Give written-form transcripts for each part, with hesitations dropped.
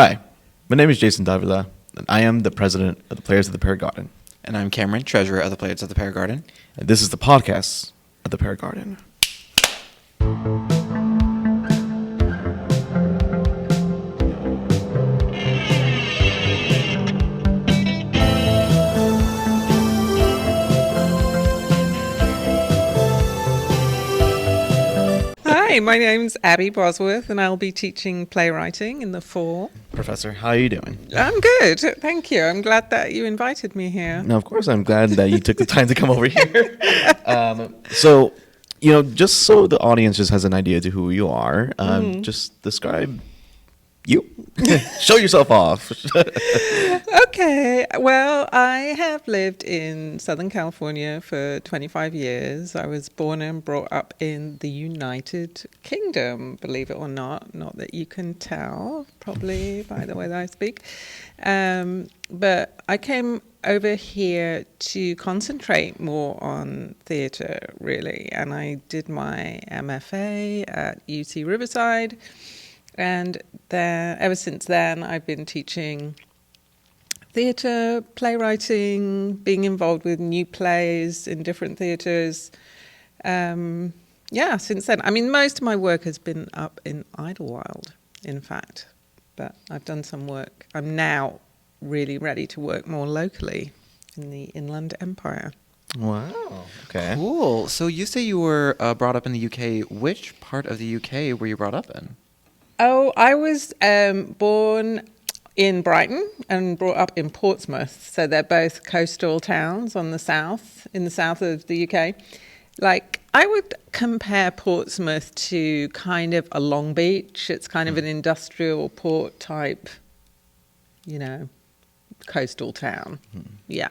Hi, my name is Jason Davila, and I am the president of the Players of the Pear Garden. And I'm Cameron, treasurer of the Players of the Pear Garden. And this is the podcast of the Pear Garden. Hi, my name's Abbie Bosworth, and I'll be teaching playwriting in the fall. Professor, how are you doing? I'm good, thank you. I'm glad that you invited me here. No, of course, I'm glad that you took the time to come over here. Just so the audience just has an idea to who you are, just describe you. Show yourself off. Okay, well, I have lived in Southern California for 25 years. I was born and brought up in the United Kingdom, believe it or not. Not that you can tell, probably, by the way that I speak. But I came over here to concentrate more on theatre, really. And I did my MFA at UC Riverside. And ever since then, I've been teaching theatre, playwriting, being involved with new plays in different theatres. Since then. I mean, most of my work has been up in Idlewild, in fact. But I've done some work. I'm now really ready to work more locally in the Inland Empire. Wow. Okay. Cool. So you say you were brought up in the UK. Which part of the UK were you brought up in? Oh, I was born in Brighton and brought up in Portsmouth. So they're both coastal towns in the south of the UK. Like, I would compare Portsmouth to kind of a Long Beach. It's kind of an industrial port type, coastal town. Yeah.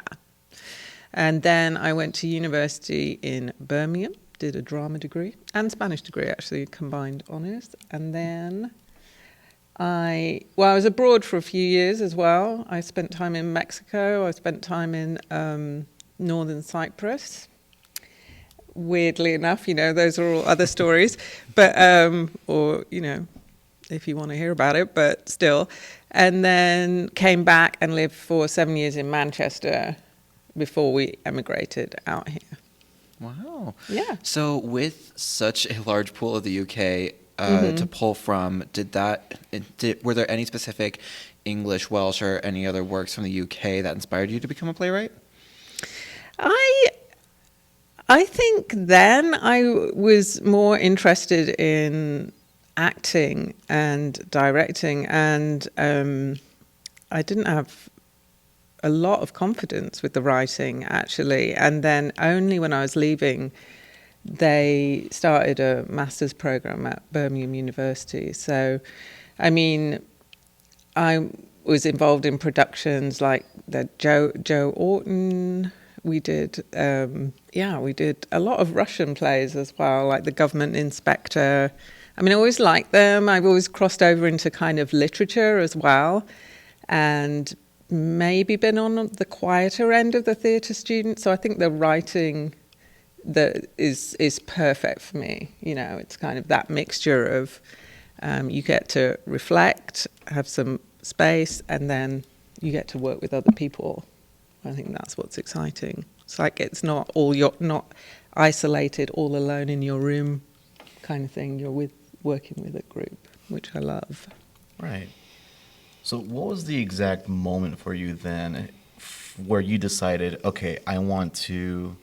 And then I went to university in Birmingham. Did a drama degree and Spanish degree, actually, combined honours. And then I was abroad for a few years as well. I spent time in Mexico. I spent time in northern Cyprus. Weirdly enough, those are all other stories. But, if you want to hear about it, but still. And then came back and lived for 7 years in Manchester before we emigrated out here. Wow. Yeah. So with such a large pool of the UK to pull from, were there any specific English, Welsh, or any other works from the UK that inspired you to become a playwright? I think then I was more interested in acting and directing, and I didn't have a lot of confidence with the writing, actually. And then only when I was leaving, they started a master's program at Birmingham University. So, I mean, I was involved in productions like the Joe Orton. We did, we did a lot of Russian plays as well, like The Government Inspector. I mean, I always liked them. I've always crossed over into kind of literature as well. And maybe been on the quieter end of the theatre student, so I think the writing that is perfect for me. It's kind of that mixture of you get to reflect, have some space, and then you get to work with other people. I think that's what's exciting. It's like you're not isolated, all alone in your room, kind of thing. You're working with a group, which I love. Right. So what was the exact moment for you then where you decided, okay, I want to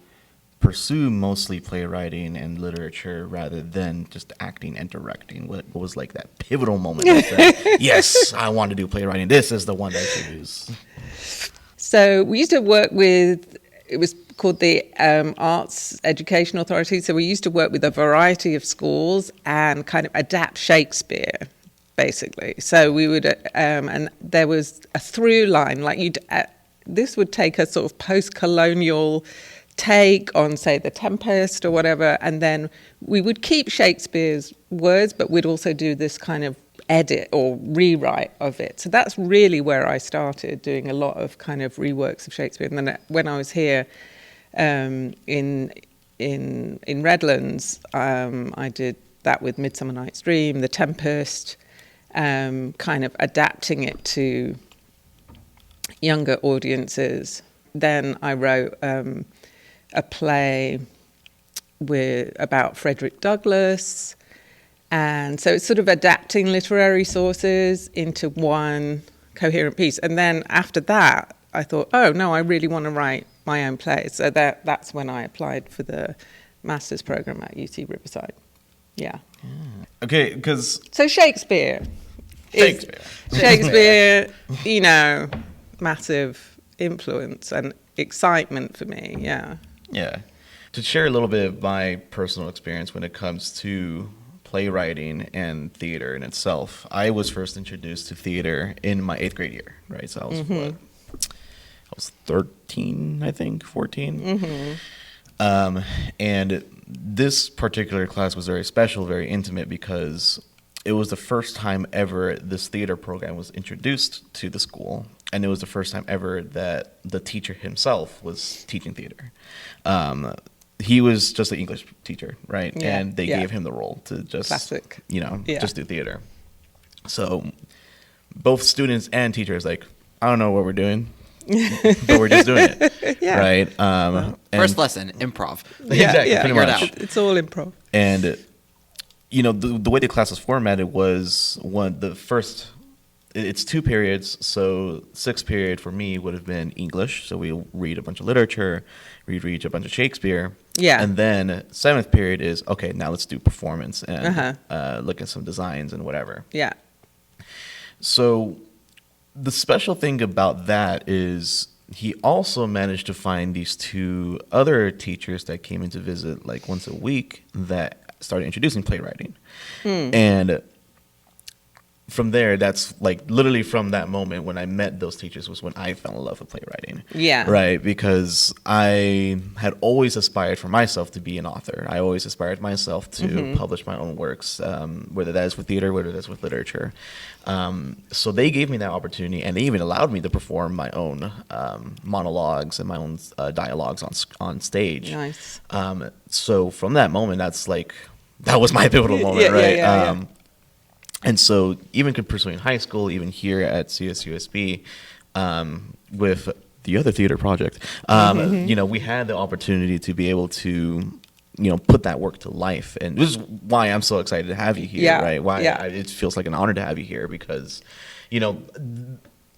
pursue mostly playwriting and literature rather than just acting and directing? What was like that pivotal moment that said, yes, I want to do playwriting. This is the one that I should use. So we used to work with, it was called the Arts Education Authority. So we used to work with a variety of schools and kind of adapt Shakespeare, basically. So we would, and there was a through line, like this would take a sort of post-colonial take on, say, The Tempest or whatever, and then we would keep Shakespeare's words, but we'd also do this kind of edit or rewrite of it. So that's really where I started doing a lot of kind of reworks of Shakespeare. And then when I was here in Redlands, I did that with Midsummer Night's Dream, The Tempest, kind of adapting it to younger audiences. Then I wrote a play about Frederick Douglass. And so it's sort of adapting literary sources into one coherent piece. And then after that, I thought, oh, no, I really want to write my own plays. So that's when I applied for the master's program at UC Riverside. Yeah. Okay, because So Shakespeare, you know, massive influence and excitement for me. Yeah. yeah, to share a little bit of my personal experience when it comes to playwriting and theater in itself. I was first introduced to theater in my 8th grade year, right? So I was I was 13, I think, 14. And this particular class was very special, very intimate, because it was the first time ever this theater program was introduced to the school, and it was the first time ever that the teacher himself was teaching theater. He was just an English teacher, right? Yeah, And they yeah. gave him the role to just, Classic. Yeah. just do theater. So both students and teachers, like, I don't know what we're doing, but we're just doing it, Yeah. right? And- First lesson, improv. Exactly, yeah, pretty Figure it much. out. It's all improv. And the way the class was formatted was it's 2 periods. So 6th period for me would have been English. So we read a bunch of literature, we read a bunch of Shakespeare. Yeah. And then 7th period is, okay, now let's do performance and look at some designs and whatever. Yeah. So the special thing about that is he also managed to find these 2 other teachers that came in to visit like once a week that started introducing playwriting. And from there, that's like literally from that moment when I met those teachers was when I fell in love with playwriting. Yeah. Right. Because I had always aspired for myself to be an author. I always aspired myself to publish my own works, whether that is with theater, whether that's with literature. So they gave me that opportunity, and they even allowed me to perform my own monologues and my own dialogues on stage. Nice. So from that moment, that was my pivotal moment, Yeah, right? yeah. And so even pursuing high school, even here at CSUSB, with the other theater project, we had the opportunity to be able to, put that work to life. And this is why I'm so excited to have you here, Yeah, right? Why yeah. it feels like an honor to have you here because,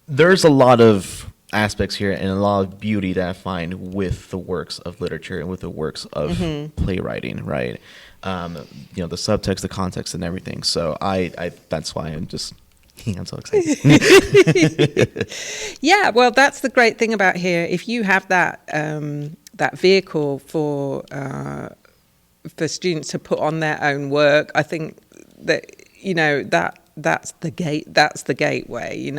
there's a lot of aspects here and a lot of beauty that I find with the works of literature and with the works of playwriting, right? The subtext, the context, and everything. So I that's why I'm so excited. Yeah, well, that's the great thing about here. If you have that that vehicle for students to put on their own work, I think that that's the gateway.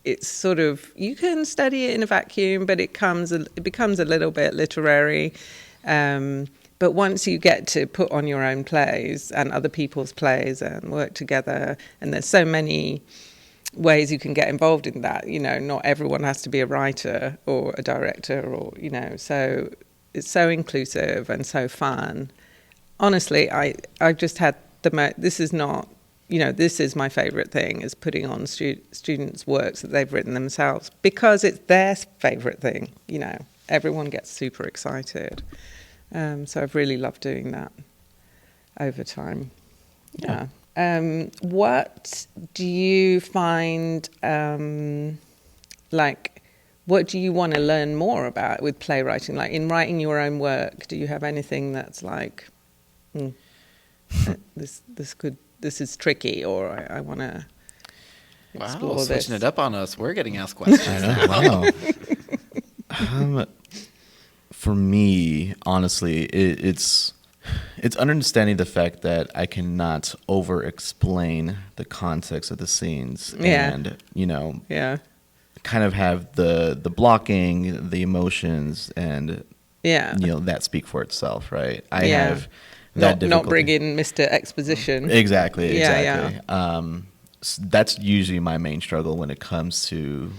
It's sort of, you can study it in a vacuum, but it becomes a little bit literary. But once you get to put on your own plays and other people's plays and work together, and there's so many ways you can get involved in that, not everyone has to be a writer or a director so it's so inclusive and so fun. Honestly, I just had this is my favorite thing, is putting on students' works that they've written themselves, because it's their favorite thing. Everyone gets super excited. So I've really loved doing that over time. Yeah. What do you find, what do you want to learn more about with playwriting? Like in writing your own work, do you have anything that's like, this is tricky, or I want to explore Wow, this? switching it up on us. We're getting asked questions. I know. Wow. For me, honestly, it's understanding the fact that I cannot over-explain the context of the scenes, Yeah. and Yeah. kind of have the blocking, the emotions, and Yeah. that speak for itself, right? I Yeah. have that Not difficulty. bring in Mr. Exposition. Exactly. Yeah, That's usually my main struggle when it comes to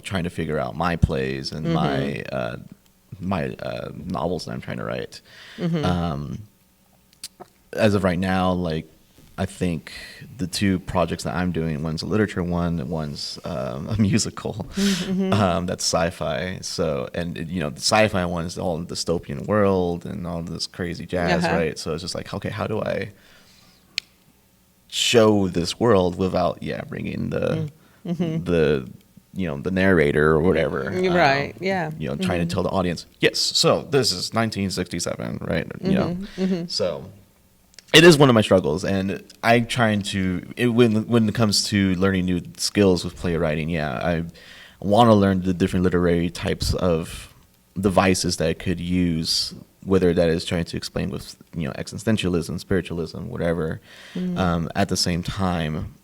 trying to figure out my plays and my novels that I'm trying to write. As of right now, like I think the two projects that I'm doing, one's a literature one, and one's a musical. That's sci-fi. So, and the sci-fi one is all dystopian world and all this crazy jazz, right? So it's just like, okay, how do I show this world without, bringing the the narrator or whatever, right? Trying to tell the audience, yes, so this is 1967, right? So it is one of my struggles, and I'm trying to when it comes to learning new skills with playwriting. I want to learn the different literary types of devices that I could use, whether that is trying to explain with existentialism, spiritualism, whatever. At the same time,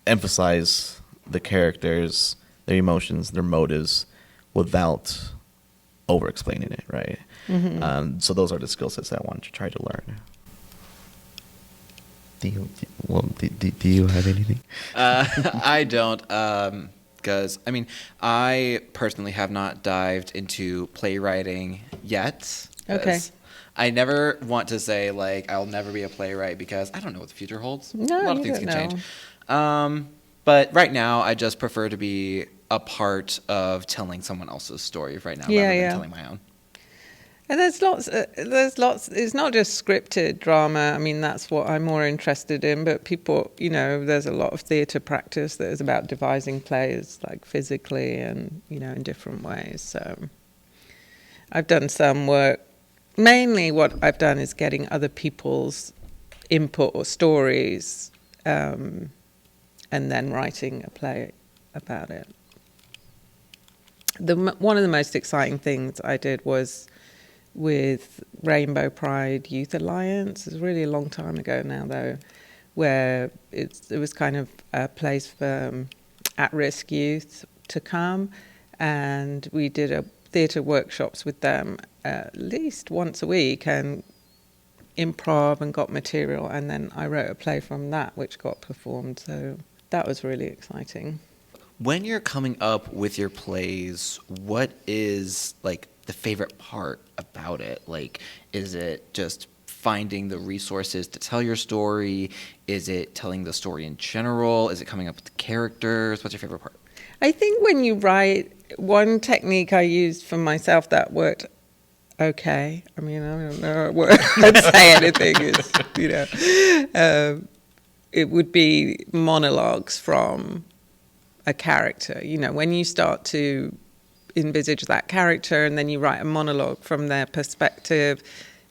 emphasize the characters, their emotions, their motives, without over-explaining it, right? So those are the skill sets that I want to try to learn. Do you have anything? I don't, because I personally have not dived into playwriting yet. Okay. I never want to say like I'll never be a playwright because I don't know what the future holds. No, a lot of things can change. But right now, I just prefer to be a part of telling someone else's story right now rather than telling my own. And there's lots. It's not just scripted drama. That's what I'm more interested in. But people, there's a lot of theatre practice that is about devising plays, like physically and in different ways. So I've done some work. Mainly, what I've done is getting other people's input or stories, and then writing a play about it. One of the most exciting things I did was with Rainbow Pride Youth Alliance. It was really a long time ago now, though, where it was kind of a place for at-risk youth to come, and we did theatre workshops with them at least once a week and improv and got material, and then I wrote a play from that which got performed. So that was really exciting. When you're coming up with your plays, what is like the favorite part about it? Like, is it just finding the resources to tell your story? Is it telling the story in general? Is it coming up with the characters? What's your favorite part? I think when you write, one technique I used for myself that worked okay. I don't know what I'd say anything is, it would be monologues from a character. When you start to envisage that character and then you write a monologue from their perspective,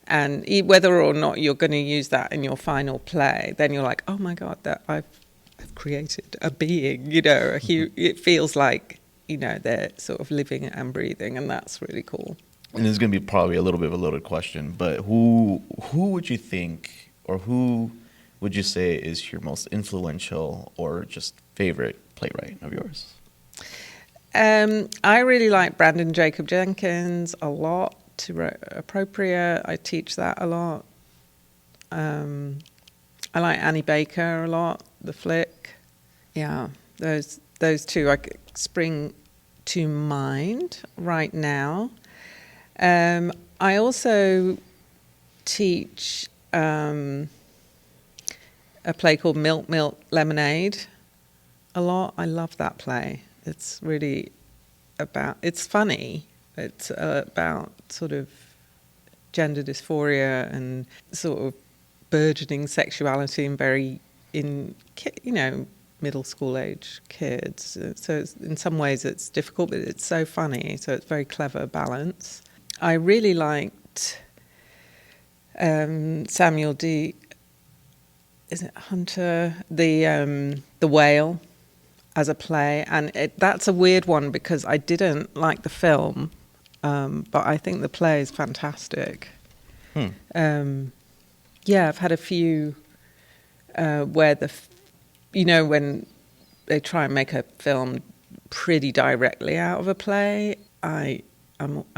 and whether or not you're going to use that in your final play, then you're like, oh my God, that I've created a being, it feels like, they're sort of living and breathing, and that's really cool. And this is going to be probably a little bit of a loaded question, but who would you think, or who would you say is your most influential or just favorite playwright of yours? I really like Brandon Jacob Jenkins a lot. He wrote Appropriate. I teach that a lot. I like Annie Baker a lot, The Flick. Yeah, those two I spring to mind right now. I also teach a play called Milk, Milk, Lemonade a lot. I love that play. It's really it's funny. It's about sort of gender dysphoria and sort of burgeoning sexuality in middle school age kids. So in some ways it's difficult, but it's so funny. So it's very clever balance. I really liked Samuel D. Is it Hunter? The Whale as a play, and that's a weird one because I didn't like the film, but I think the play is fantastic. I've had a few where when they try and make a film pretty directly out of a play, I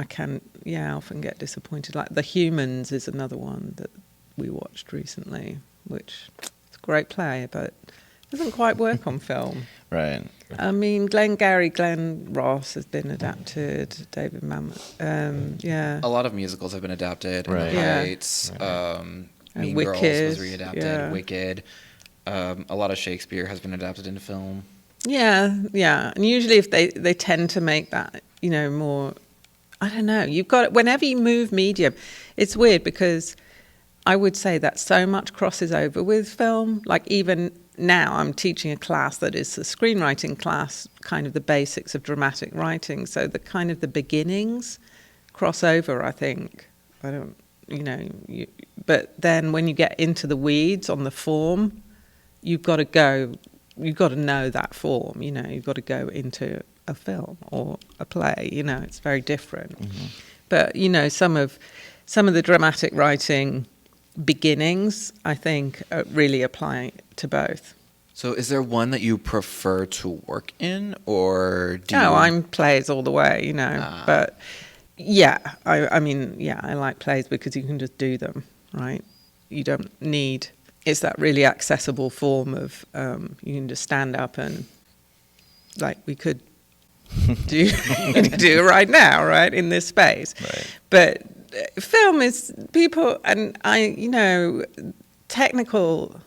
can often get disappointed. Like The Humans is another one that we watched recently, which is a great play, but doesn't quite work on film. Right. Glenn Ross has been adapted. David Mamet. A lot of musicals have been adapted. Right. In the Heights. Right. Mean Girls was Wicked, readapted. yeah. Wicked. A lot of Shakespeare has been adapted into film. Yeah, yeah. And usually if they tend to make that, more, I don't know, whenever you move medium, it's weird because I would say that so much crosses over with film. Like even now I'm teaching a class that is a screenwriting class, kind of the basics of dramatic writing. So the beginnings cross over, I think. I don't, but then when you get into the weeds on the form, you've got to know that form, you've got to go into a film or a play, it's very different. Mm-hmm. But, some of the dramatic writing beginnings, I think, really apply to both. So is there one that you prefer to work in, or do you... No, I'm plays all the way, but yeah, I like plays because you can just do them, right? You don't need... It's that really accessible form of you can just stand up and, like, we could do do it right now, right, in this space. Right. But film is people, and technical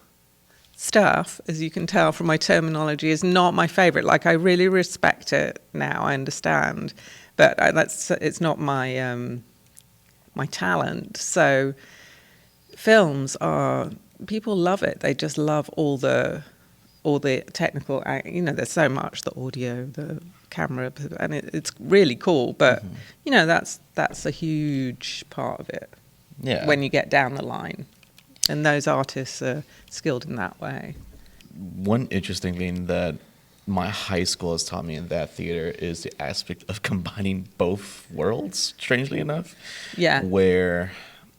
stuff, as you can tell from my terminology, is not my favorite. Like, I really respect it now. I understand, but it's not my my talent. So films are... People love it. They just love all the technical. There's so much, the audio, the camera, and it's really cool. But that's a huge part of it. Yeah. When you get down the line, and those artists are skilled in that way. One interesting thing that my high school has taught me in that theater is the aspect of combining both worlds. Strangely enough, Yeah. Where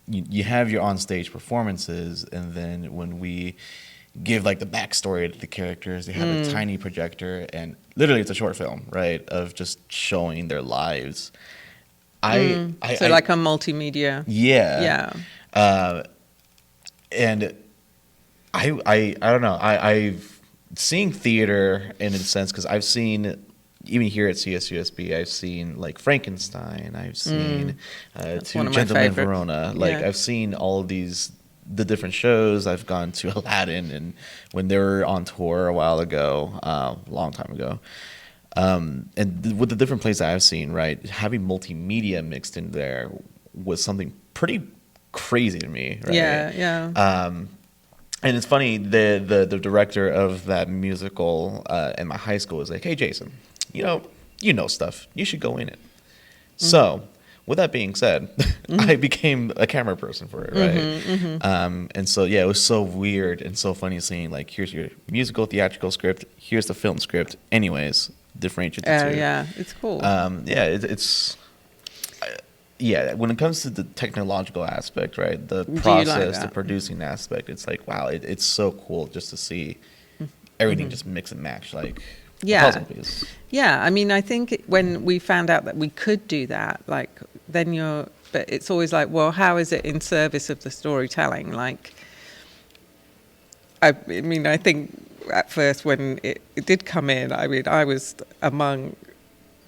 you have your on-stage performances, and then when we give like the backstory to the characters, they have a tiny projector, and literally it's a short film, right, of just showing their lives. So like a multimedia. Yeah. Yeah. And I don't know. I've seen theater in a sense because I've seen, even here at CSUSB, I've seen like Frankenstein. I've seen Two Gentlemen Verona. Like I've seen all of these, the different shows. I've gone to Aladdin, and when they were on tour a while ago, a long time ago. And with the different plays that I've seen, right, having multimedia mixed in there was something pretty crazy to me. Right? Yeah. And it's funny, the director of that musical in my high school was like, "Hey, Jason, you know stuff. You should go in it." So, with that being said, I became a camera person for it, right? And so, yeah, it was so weird and so funny seeing, like, here's your musical, theatrical script, here's the film script. Anyways, differentiate the two. Yeah, it's cool. Yeah, when it comes to the technological aspect, right, the process, the producing aspect, it's like, wow, it's so cool just to see everything just mix and match, like a puzzle piece. Yeah, I mean, I think when we found out that we could do that, like, then but it's always like, well, how is it in service of the storytelling? Like, I mean, I think at first when it did come in, I mean, I was among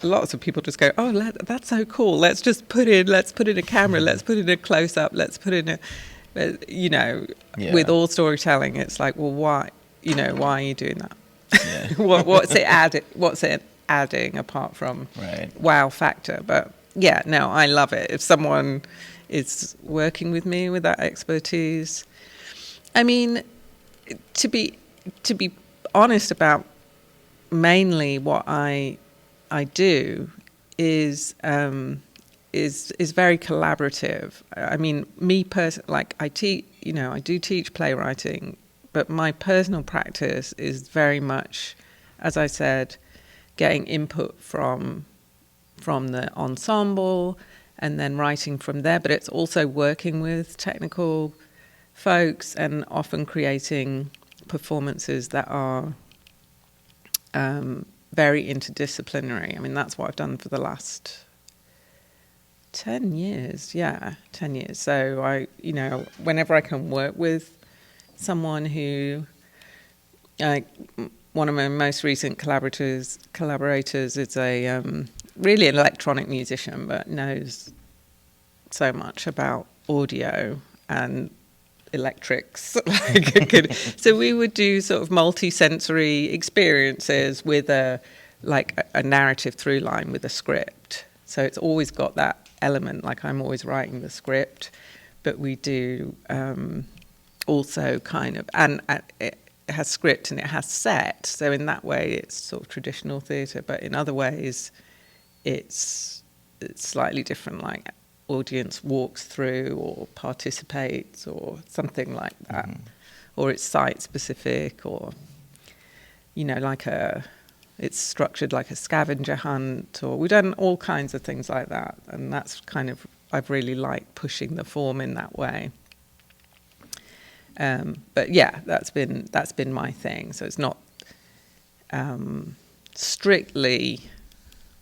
lots of people just go, "Oh, that's so cool. Let's put in a camera. Let's put in a close up. Let's put in with all storytelling, it's like, well, why are you doing that? Yeah. What's it adding apart from wow factor?" But yeah, no, I love it. If someone is working with me with that expertise, I mean, to be honest about mainly what I do is very collaborative. I mean, me personally, like I do teach playwriting, but my personal practice is very much, as I said, getting input from the ensemble and then writing from there. But it's also working with technical folks and often creating performances that are very interdisciplinary. I mean, that's what I've done for the last 10 years. Yeah, 10 years. So whenever I can work with someone who, like, one of my most recent collaborators is a really an electronic musician, but knows so much about audio and electrics. Like it could, so we would do sort of multi-sensory experiences with a narrative through line with a script. So it's always got that element, like I'm always writing the script, but we do also kind of, and it has script and it has set. So in that way, it's sort of traditional theatre, but in other ways, it's slightly different, like audience walks through or participates or something like that. Mm-hmm. Or it's site specific, or, you know, it's structured like a scavenger hunt, or we've done all kinds of things like that. And that's kind of, I've really liked pushing the form in that way. But yeah, that's been my thing. So it's not strictly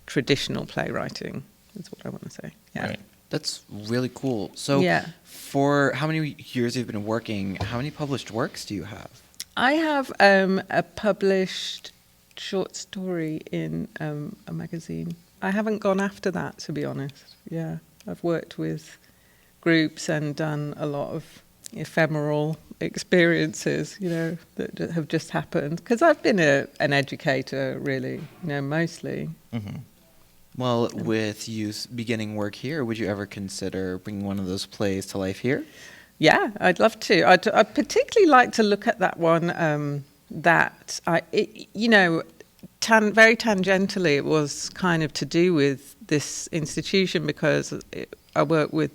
traditional playwriting, is what I want to say. Yeah. Right. That's really cool. So for how many years you've been working, how many published works do you have? I have a published short story in a magazine. I haven't gone after that, to be honest. Yeah, I've worked with groups and done a lot of ephemeral experiences, you know, that have just happened. Because I've been an educator, really, you know, mostly. Mm-hmm. Well, with you beginning work here, would you ever consider bringing one of those plays to life here? Yeah, I'd love to. I'd particularly like to look at that one you know, very tangentially, it was kind of to do with this institution, because I worked with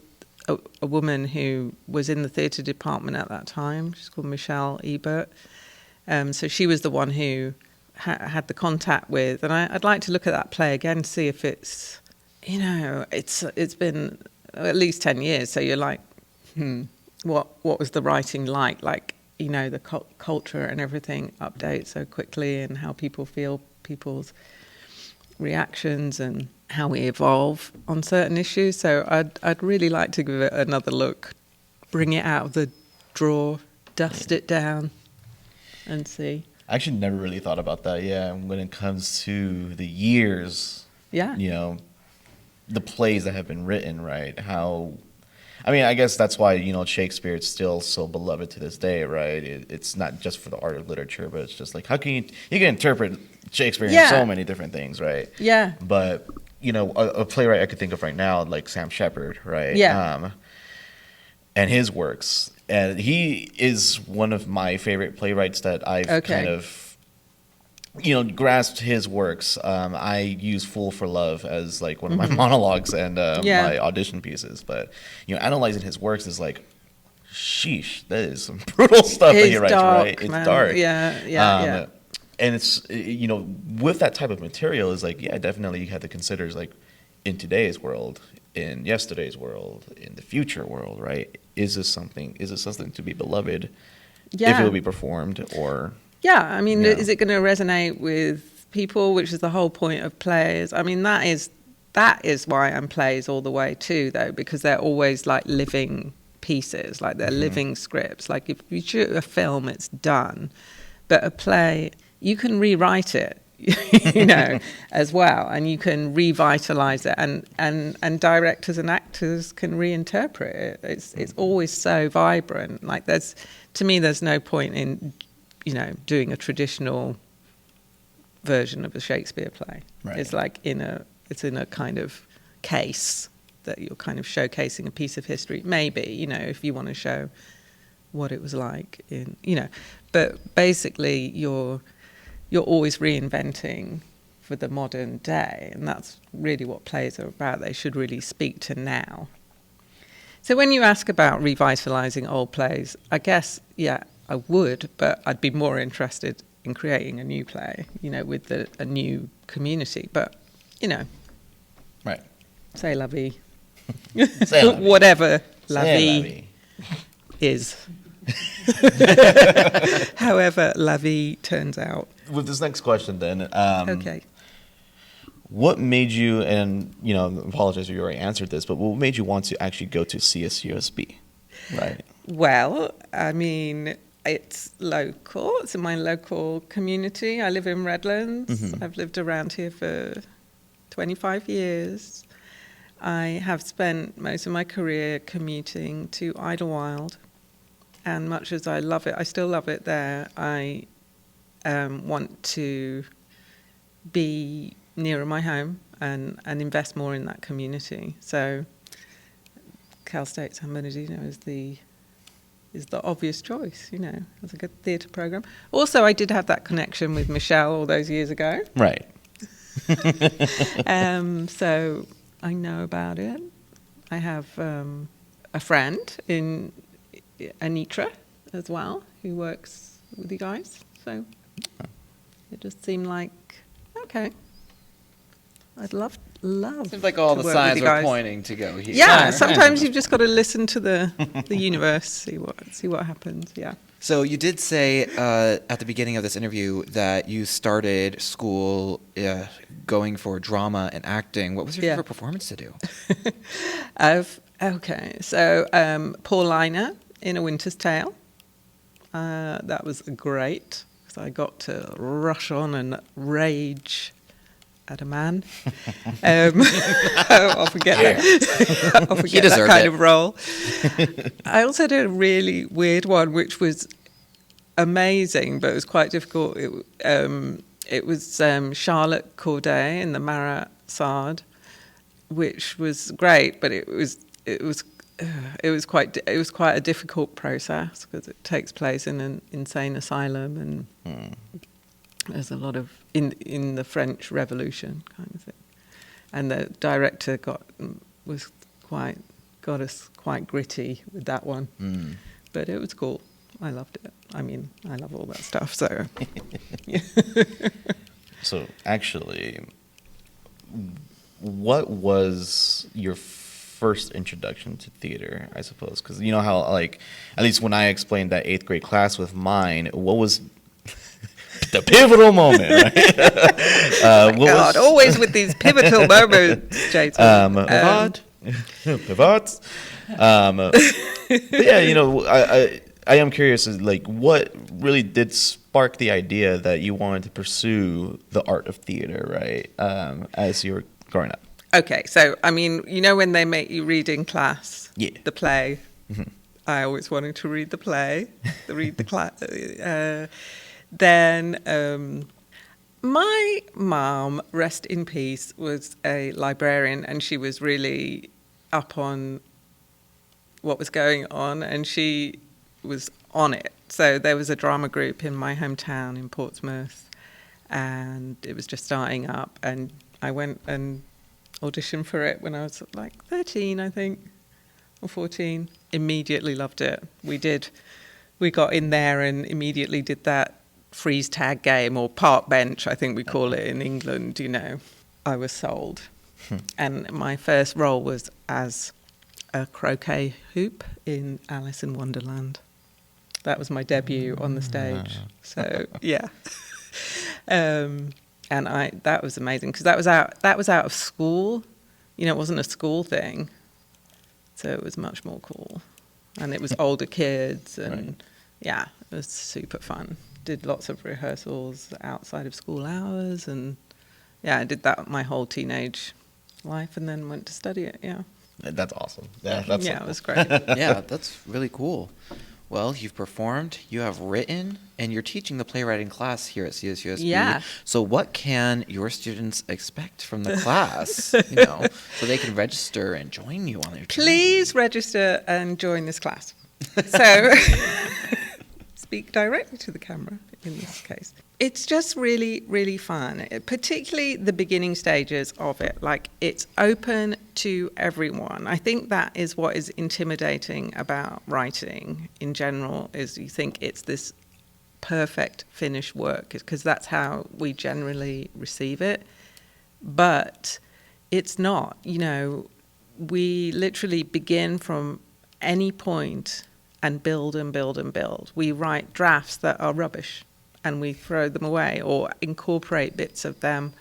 a woman who was in the theatre department at that time. She's called Michelle Ebert. So she was the one who had the contact with, and I'd like to look at that play again, see if it's, you know, it's been at least 10 years. So you're like, what was the writing like? Like, you know, the culture and everything updates so quickly, and how people feel, people's reactions, and how we evolve on certain issues. So I'd really like to give it another look, bring it out of the drawer, dust it down, and see. I actually never really thought about that. Yeah, when it comes to the years, you know, the plays that have been written, right? How, I mean, I guess that's why, you know, Shakespeare is still so beloved to this day, right? It's not just for the art of literature, but it's just like, how can you can interpret Shakespeare in so many different things, right? Yeah. But, you know, a playwright I could think of right now, like Sam Shepard, right? Yeah. And his works. And he is one of my favorite playwrights that I've kind of, you know, grasped his works. I use Fool for Love as like one of my monologues and my audition pieces. But, you know, analyzing his works is like, sheesh, that is some brutal stuff that he writes, right? It's dark. Yeah. And it's, you know, with that type of material is like, yeah, definitely you have to consider is like, in today's world, in yesterday's world, in the future world, right? Is this something to be beloved if it will be performed, or? Yeah, I mean, is it going to resonate with people, which is the whole point of plays? I mean, that is why I'm plays all the way too, though, because they're always like living pieces, like they're living scripts. Like if you shoot a film, it's done. But a play, you can rewrite it. You know, as well, and you can revitalize it, and directors and actors can reinterpret it. It's always so vibrant. Like to me, there's no point in, you know, doing a traditional version of a Shakespeare play. Right. It's like it's in a kind of case that you're kind of showcasing a piece of history. Maybe, you know, if you want to show what it was like in, you know, but basically you're always reinventing for the modern day, and that's really what plays are about. They should really speak to now. So when you ask about revitalizing old plays, I guess, yeah, I would, but I'd be more interested in creating a new play, you know, with a new community. But, you know, right? C'est la vie. C'est la vie. Whatever la vie is. However la vie turns out. With this next question then, okay. What made you, and, you know, I apologize if you already answered this, but what made you want to actually go to CSUSB, right? Well, I mean, it's local. It's in my local community. I live in Redlands. Mm-hmm. I've lived around here for 25 years. I have spent most of my career commuting to Idlewild. And much as I love it, I still love it there, I want to be nearer my home and invest more in that community. So Cal State San Bernardino is the obvious choice, as a good theatre program. Also, I did have that connection with Michelle all those years ago. Right. So I know about it. I have a friend in Anitra as well who works with you guys. So it just seemed like, okay, I'd love Seems like all to the work signs with you are guys. pointing to go here. Yeah, sometimes you've just got to listen to the universe, see what happens. Yeah. So you did say at the beginning of this interview that you started school going for drama and acting. What was your favorite performance to do? Okay, so Paulina in A Winter's Tale. That was great because I got to rush on and rage at a man. I'll forget that. I'll forget that kind of role. I also did a really weird one, which was amazing, but it was quite difficult. It was Charlotte Corday in the Marat Sard, which was great, but it was quite a difficult process because it takes place in an insane asylum and there's a lot of in the French Revolution kind of thing, and the director got us quite gritty with that one, but it was cool. I loved it. I mean, I love all that stuff. So, yeah. So actually, what was your first introduction to theater, I suppose? Because you know how, like, at least when I explained that 8th grade class with mine, what was the pivotal moment, right? God, always with these pivotal moments, Jason. Pivots. But yeah, I am curious, is like, what really did spark the idea that you wanted to pursue the art of theater, right? As you were growing up. Okay, so I mean, when they make you read in class, the play. Mm-hmm. I always wanted to read the play, class. Then my mom, rest in peace, was a librarian, and she was really up on what was going on, and she was on it. So there was a drama group in my hometown in Portsmouth, and it was just starting up, and I went and auditioned for it when I was like 13, I think, or 14. Immediately loved it. We got in there and immediately did that freeze tag game, or park bench, I think we call it in England, I was sold. And my first role was as a croquet hoop in Alice in Wonderland. That was my debut on the stage. So, yeah. And that was amazing because that was out of school. It wasn't a school thing. So it was much more cool. And it was older kids and yeah, it was super fun. Did lots of rehearsals outside of school hours, and yeah, I did that my whole teenage life and then went to study it. Yeah. That's awesome. That's it was great. Yeah, that's really cool. Well, you've performed, you have written, and you're teaching the playwriting class here at CSUSB. Yeah. So what can your students expect from the class, so they can register and join you on their journey? Please register and join this class. So speak directly to the camera in this case. It's just really, really fun, particularly the beginning stages of it. Like, it's open to everyone. I think that is what is intimidating about writing in general, is you think it's this perfect finished work, because that's how we generally receive it. But it's not. We literally begin from any point and build and build and build. We write drafts that are rubbish, and we throw them away or incorporate bits of them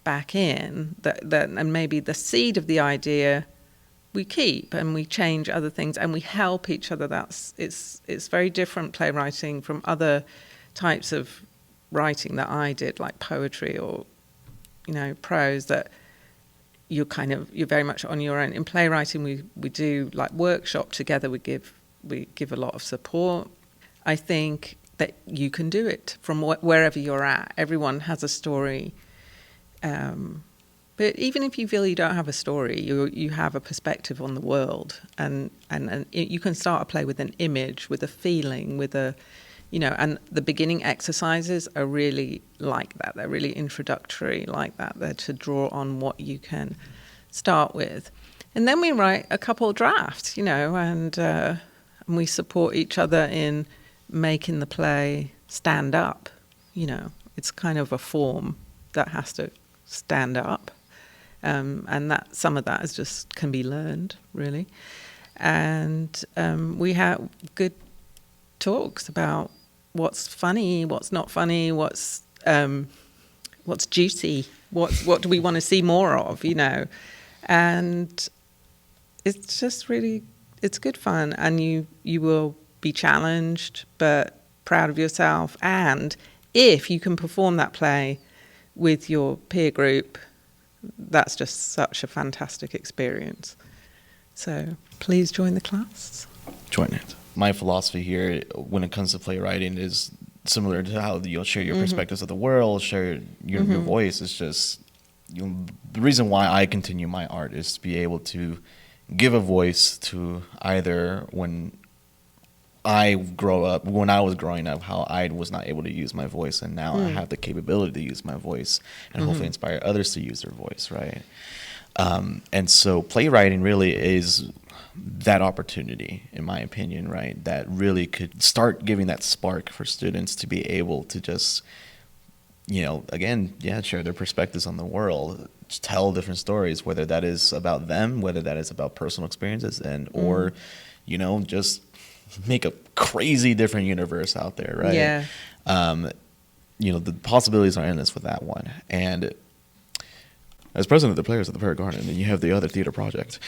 back in, and maybe the seed of the idea we keep, and we change other things, and we help each other. It's very different playwriting from other types of writing that I did, like poetry or prose, that you're very much on your own. In playwriting, we do like workshop together. We give We give a lot of support. I think that you can do it from wherever you're at. Everyone has a story. But even if you feel you don't have a story, you have a perspective on the world, and you can start a play with an image, with a feeling, with a, and the beginning exercises are really like that. They're really introductory like that. They're to draw on what you can start with. And then we write a couple of drafts, and we support each other in making the play stand up. It's kind of a form that has to stand up. And that some of that can be learned, really. And we have good talks about what's funny, what's not funny, what's juicy, what do we want to see more of, And it's just really, it's good fun, and you will be challenged, but proud of yourself. And if you can perform that play with your peer group, that's just such a fantastic experience. So please join the class. Join it. My philosophy here when it comes to playwriting is similar to how you'll share your perspectives of the world, share your voice. It's just the reason why I continue my art is to be able to give a voice to either when I was growing up, how I was not able to use my voice, and now I have the capability to use my voice and hopefully inspire others to use their voice, right? And so playwriting really is that opportunity, in my opinion, right? That really could start giving that spark for students to be able to just, share their perspectives on the world, just tell different stories, whether that is about them, whether that is about personal experiences, or, just make a crazy different universe out there, right? Yeah. The possibilities are endless with that one. And as president of the Players of the Pear Garden, and you have the other theater project,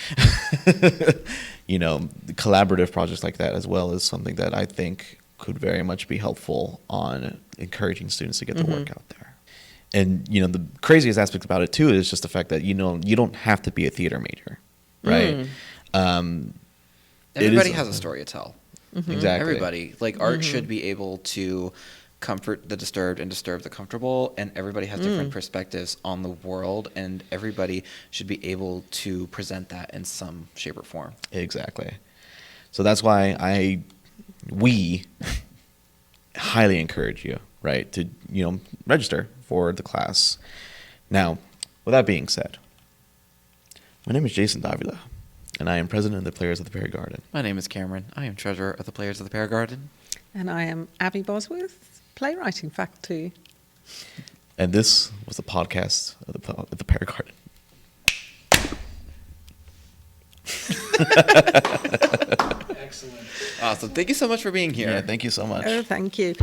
the collaborative projects like that as well is something that I think could very much be helpful on encouraging students to get the work out there. And, the craziest aspect about it too is just the fact that, you don't have to be a theater major, right? Everybody has a story to tell. Exactly. Everybody. Art should be able to comfort the disturbed and disturb the comfortable, and everybody has different perspectives on the world, and everybody should be able to present that in some shape or form. Exactly. So that's why we highly encourage you, right, to, register for the class. Now, with that being said, my name is Jason Davila, and I am president of the Players of the Pear Garden. My name is Cameron. I am treasurer of the Players of the Pear Garden. And I am Abbie Bosworth, playwriting faculty. And this was the podcast of the Pear Garden. Excellent. Awesome. Thank you so much for being here. Yeah, thank you so much. Oh, thank you.